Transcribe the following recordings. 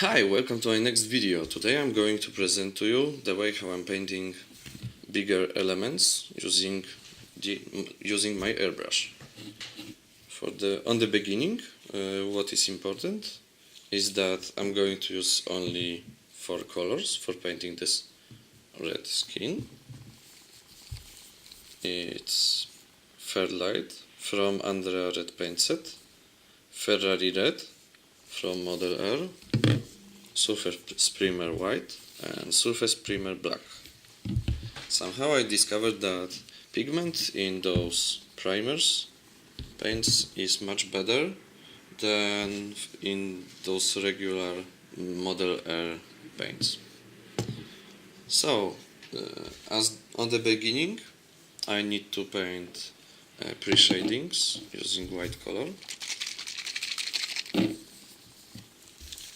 Hi, welcome to my next video. Today I'm going to present to you the way how I'm painting bigger elements using my airbrush. On the beginning, what is important is that I'm going to use only 4 colors for painting this red skin. It's Fairlight from Andrea Red paint set, Ferrari Red from Model R, Surface Primer White and Surface Primer Black. Somehow I discovered that pigment in those primers paints is much better than in those regular Model R paints. So, as on the beginning, I need to paint pre-shadings using white color.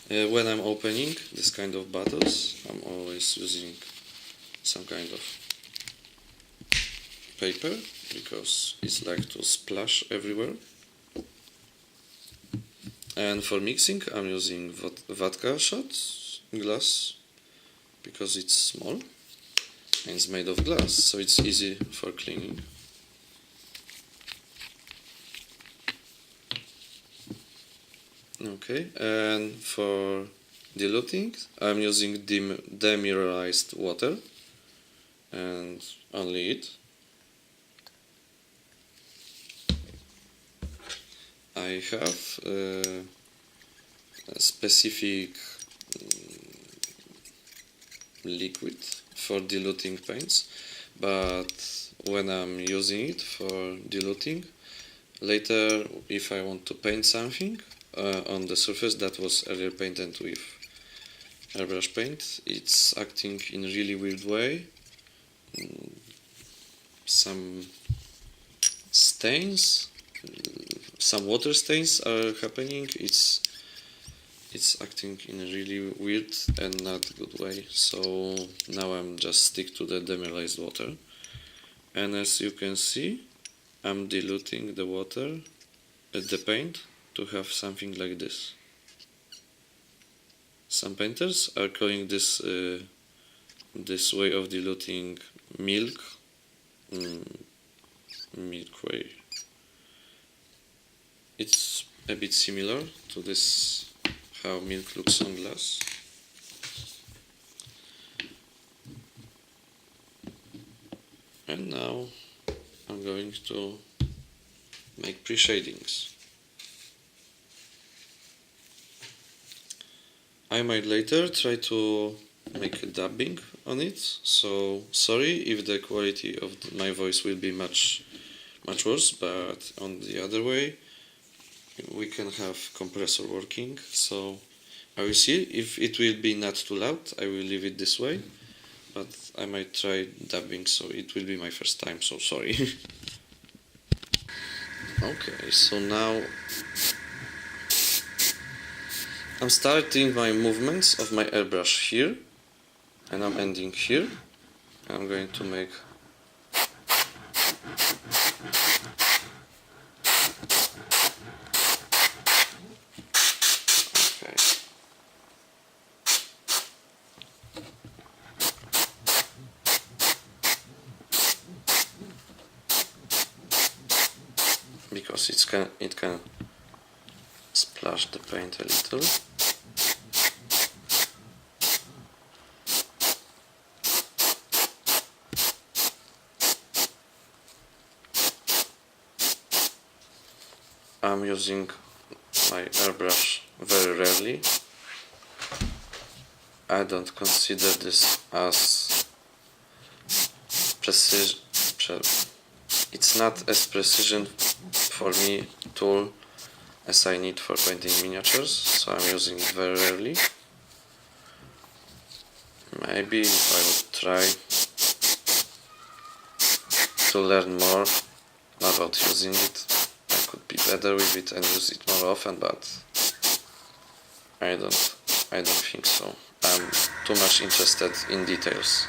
When I'm opening this kind of bottles, I'm always using some kind of paper because it's like to splash everywhere. And for mixing, I'm using vodka shots glass because it's small and it's made of glass, so it's easy for cleaning. Okay, and for diluting, I'm using demineralized water and only it. I have a specific liquid for diluting paints, but when I'm using it for diluting, later if I want to paint something on the surface that was earlier painted with airbrush paint, it's acting in a really weird way. Some stains, some water stains are happening. It's acting in a really weird and not good way. So now I'm just stick to the demineralized water, and as you can see, I'm diluting the water at the paint to have something like this. Some painters are calling this this way of diluting milk way. It's a bit similar to this, how milk looks on glass. And now I'm going to make pre-shadings. I might later try to make a dubbing on it, so sorry if the quality of my voice will be much worse, but on the other way we can have compressor working, so I will see. If it will be not too loud, I will leave it this way, but I might try dubbing, so it will be my first time, so sorry. Okay, so now I'm starting my movements of my airbrush here, and I'm ending here. I'm going to make okay. Because it can splash the paint a little. I'm using my airbrush very rarely. I don't consider this as precision. It's not as precision for me tool as I need for painting miniatures, so I'm using it very rarely. Maybe if I would try to learn more about using it, I could be better with it and use it more often, but I don't think so. I'm too much interested in details.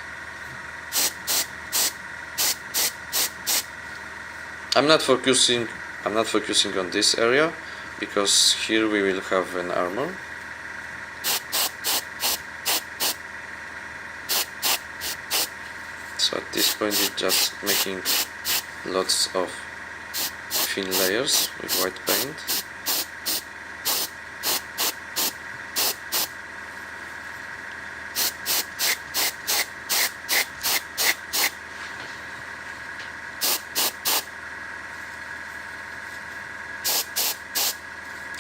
I'm not focusing on this area because here we will have an armor. So at this point it's just making lots of thin layers with white paint.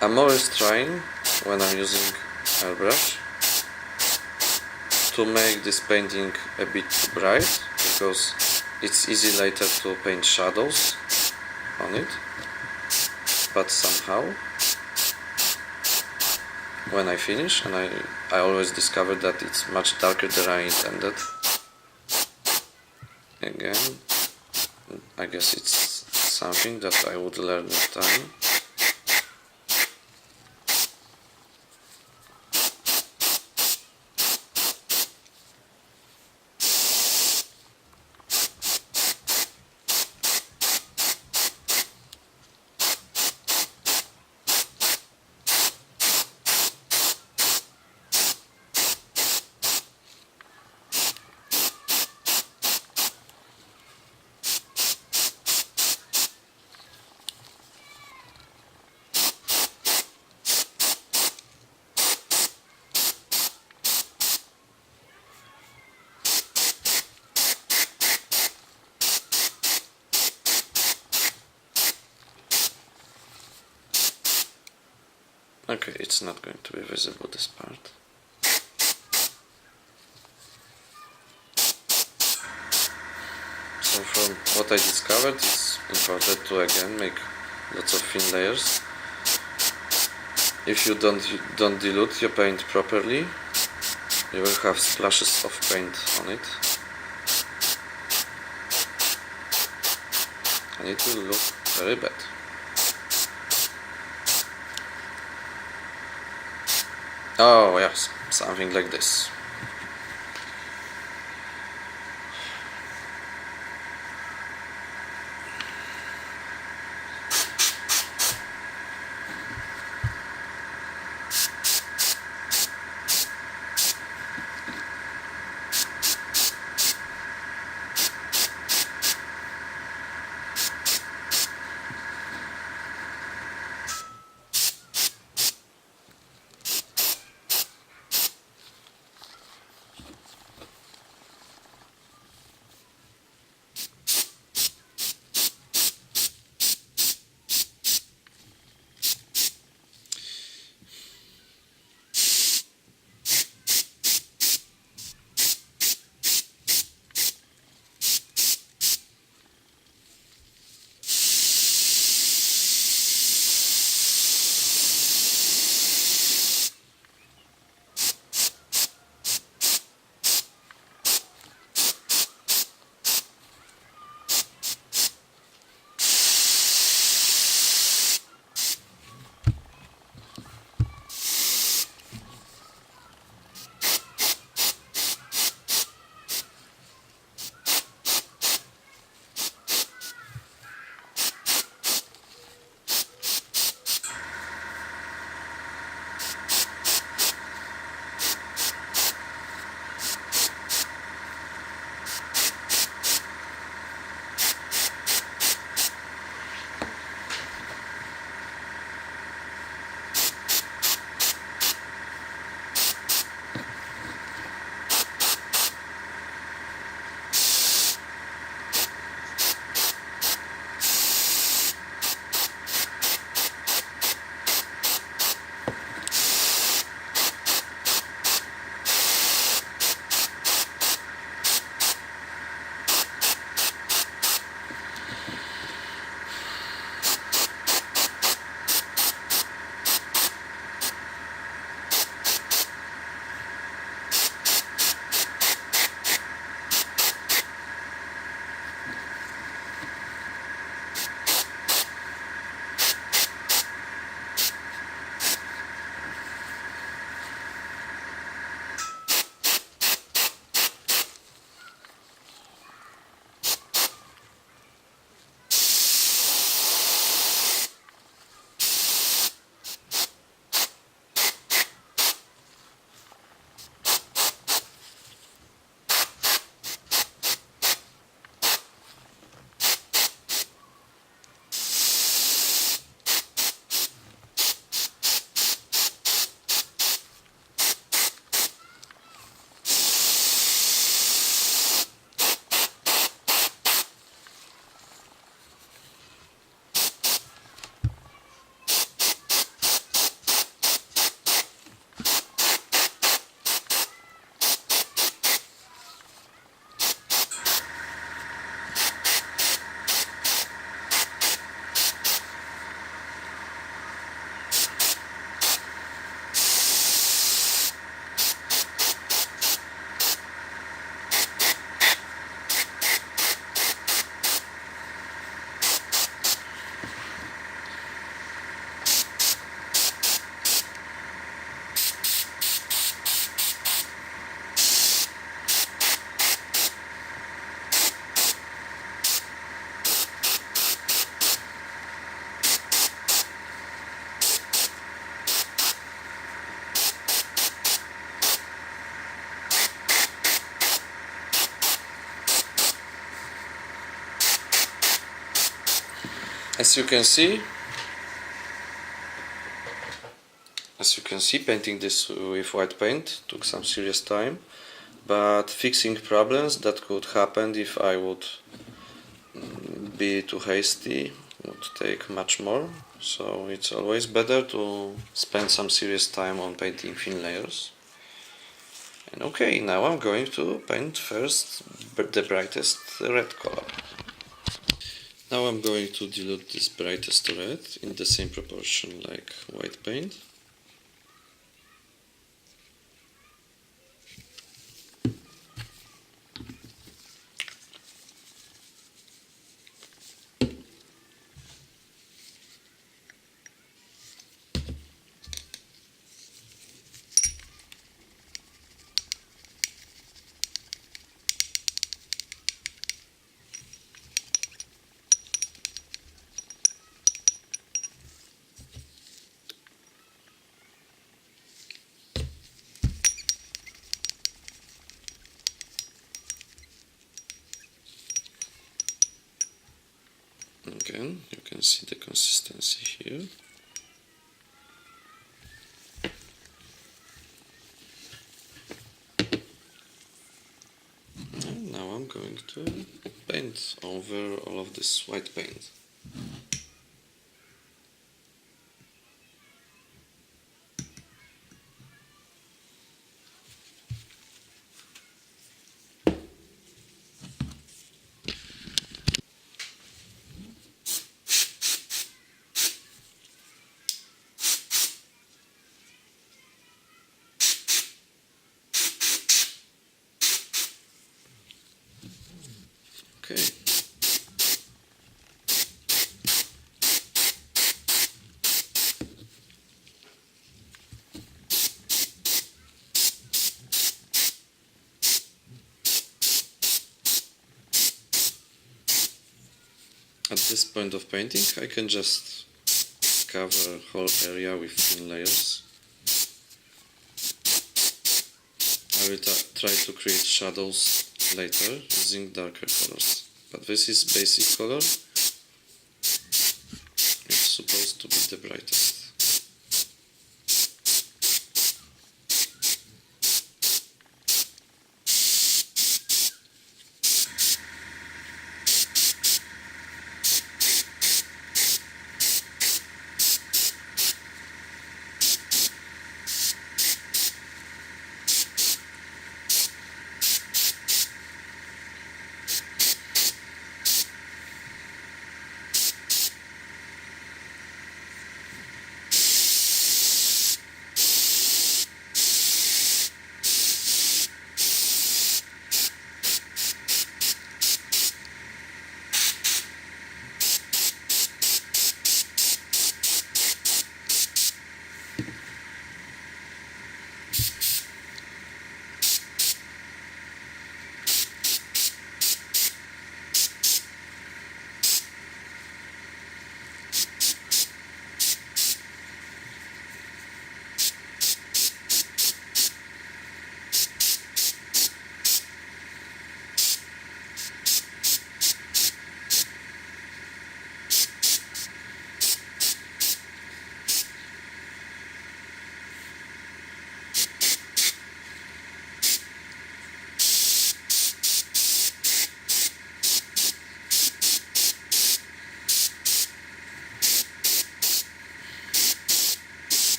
I'm always trying, when I'm using airbrush, to make this painting a bit too bright, because it's easy later to paint shadows on it, but somehow when I finish, and I always discover that it's much darker than I intended. Again, I guess it's something that I would learn with time. Okay, it's not going to be visible, this part. So from what I discovered, it's important to again make lots of thin layers. If you don't dilute your paint properly, you will have splashes of paint on it, and it will look very bad. Oh yes, something like this. As you can see, painting this with white paint took some serious time, but fixing problems that could happen if I would be too hasty would take much more. So it's always better to spend some serious time on painting thin layers. And okay, now I'm going to paint first the brightest red color. Now I'm going to dilute this brightest red in the same proportion like white paint. Again, you can see the consistency here. And now I'm going to paint over all of this white paint. Okay. At this point of painting, I can just cover whole area with thin layers. I will try to create shadows later using darker colors, but this is basic color. It's supposed to be the brightest.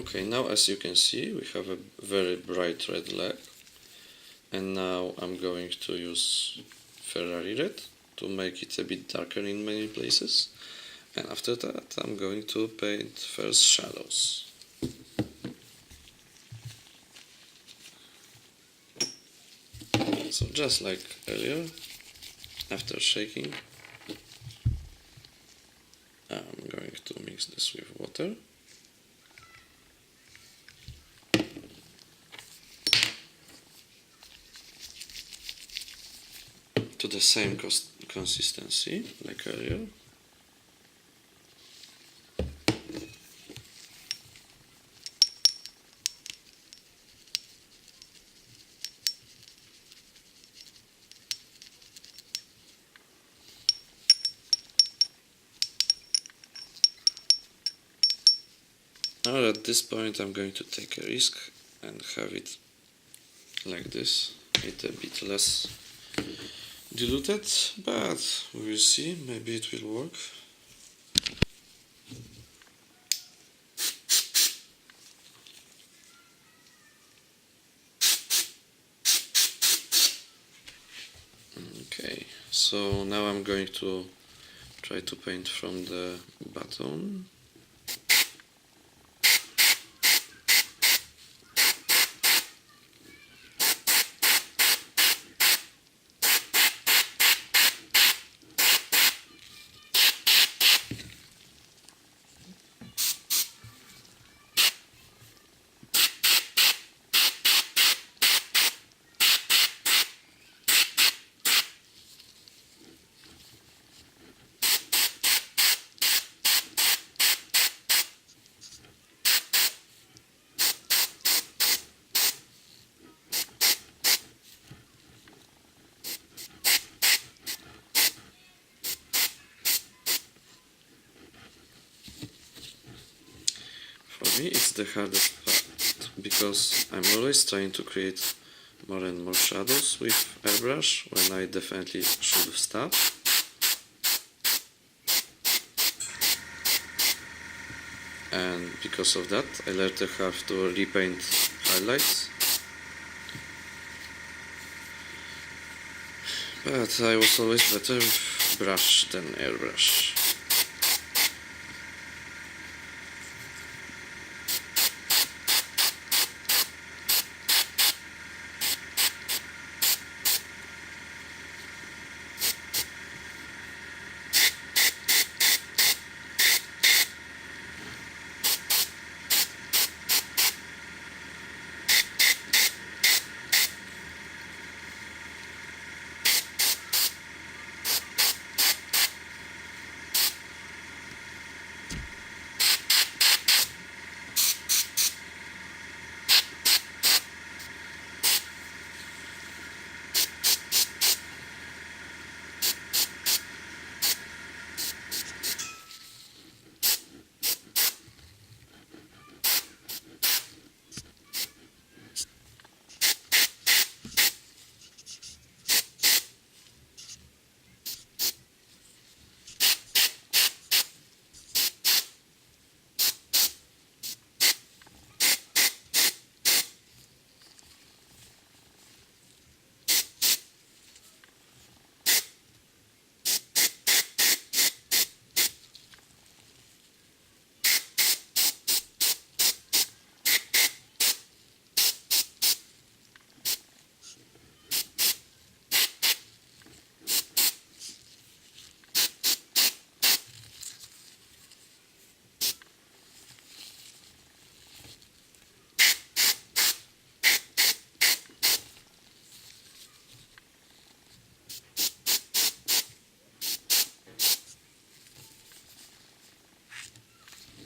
Okay, now as you can see we have a very bright red leg, and now I'm going to use Ferrari red to make it a bit darker in many places, and after that I'm going to paint first shadows. So just like earlier, after shaking, I'm going to mix this with water. To the same consistency like earlier. Now at this point I'm going to take a risk and have it like this, it's a bit less diluted, but we will see, maybe it will work. Okay, so now I'm going to try to paint from the bottom. For me it's the hardest part, because I'm always trying to create more and more shadows with airbrush when I definitely should stop. And because of that I later have to repaint highlights. But I was always better with brush than airbrush.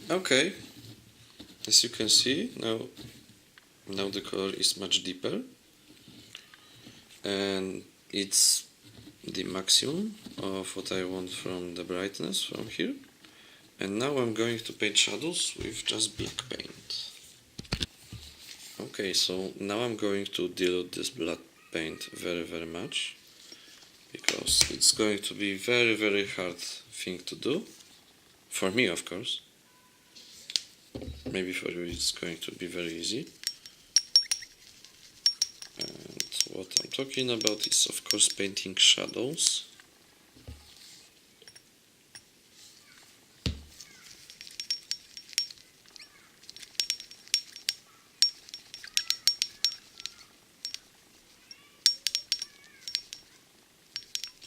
Okay, as you can see, now the color is much deeper, and it's the maximum of what I want from the brightness from here. And now I'm going to paint shadows with just black paint. Okay, so now I'm going to dilute this black paint very much, because it's going to be very hard thing to do, for me of course. maybe for you it's going to be very easy. And what I'm talking about is, of course, painting shadows.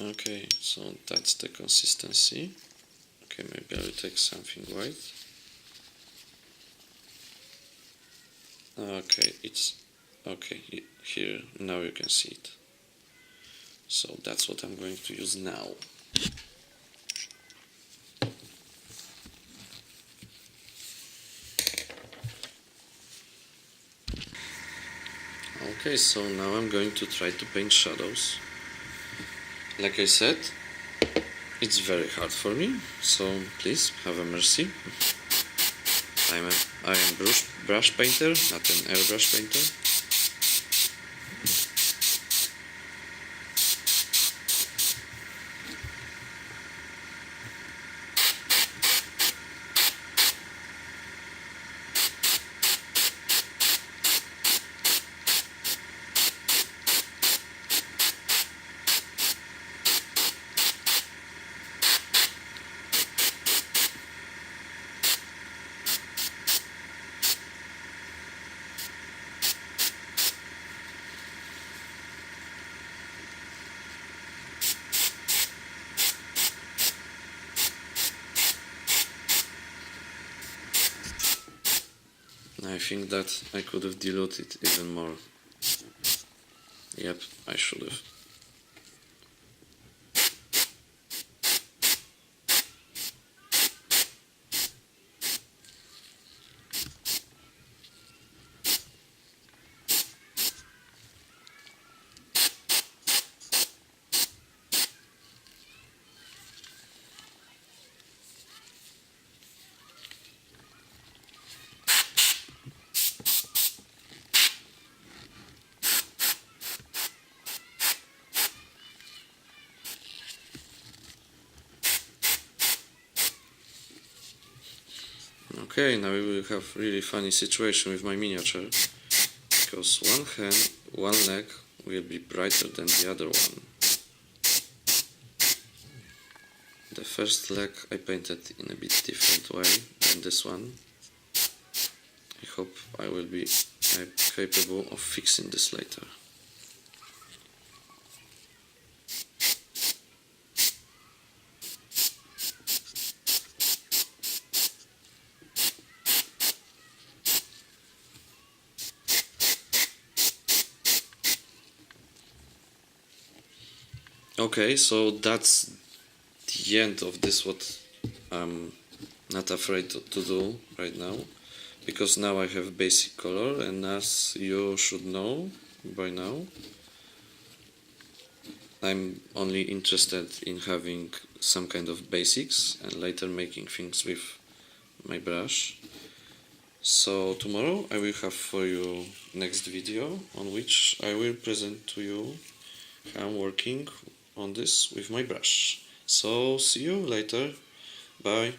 Okay, so that's the consistency. Okay, maybe I will take something white. Okay, it's okay here, now you can see it. So that's what I'm going to use now. Okay, so now I'm going to try to paint shadows. Like I said, it's very hard for me, so please have a mercy. I am brush painter, not an airbrush painter. I think that I could have diluted even more. Yep, I should have. Okay, now we will have really funny situation with my miniature, because one leg will be brighter than the other one. The first leg I painted in a bit different way than this one. I hope I will be capable of fixing this later. Okay, so that's the end of this, what I'm not afraid to do right now, because now I have basic color, and as you should know by now, I'm only interested in having some kind of basics and later making things with my brush. So tomorrow I will have for you next video on which I will present to you how I'm working on this with my brush. So see you later. Bye.